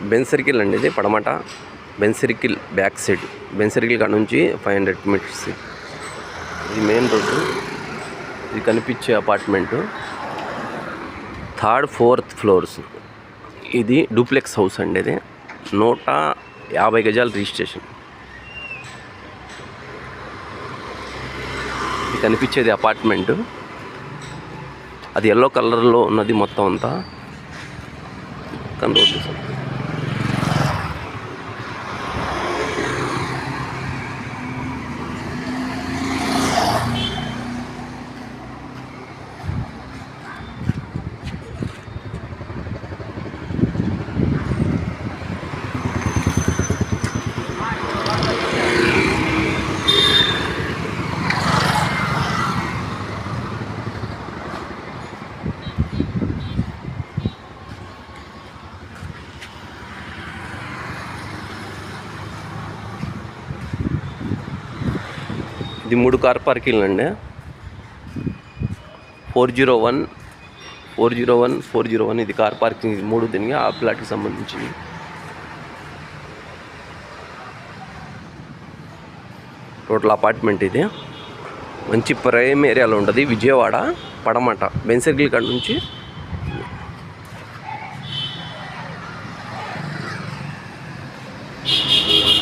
Ben circle అండి, ఇది పడమట Benz circle back side. Benz circle కాడ నుంచి 500 మీటర్స్. ఇది మెయిన్ రోడ్డు. ఇది కనిపించే అపార్ట్మెంటు 3rd 4th ఫ్లోర్స్. ఇది డూప్లెక్స్ హౌస్ అండి. ఇది 150 గజాల రిజిస్ట్రేషన్. ఇది కనిపించేది అపార్ట్మెంటు. అది ఎల్లో కలర్లో ఉన్నది మొత్తం అంతా. రోడ్డు ఇది 3 కార్ పార్కింగ్లు అండి. 401, 401, 401 ఇది కార్ పార్కింగ్. 3 దీనికి ఆ ప్లాట్కి సంబంధించింది. టోటల్ అపార్ట్మెంట్ ఇది. మంచి ప్రైమ్ ఏరియాలో ఉంటుంది. విజయవాడ పడమట బెన్ సర్కిల్ కాడ నుంచి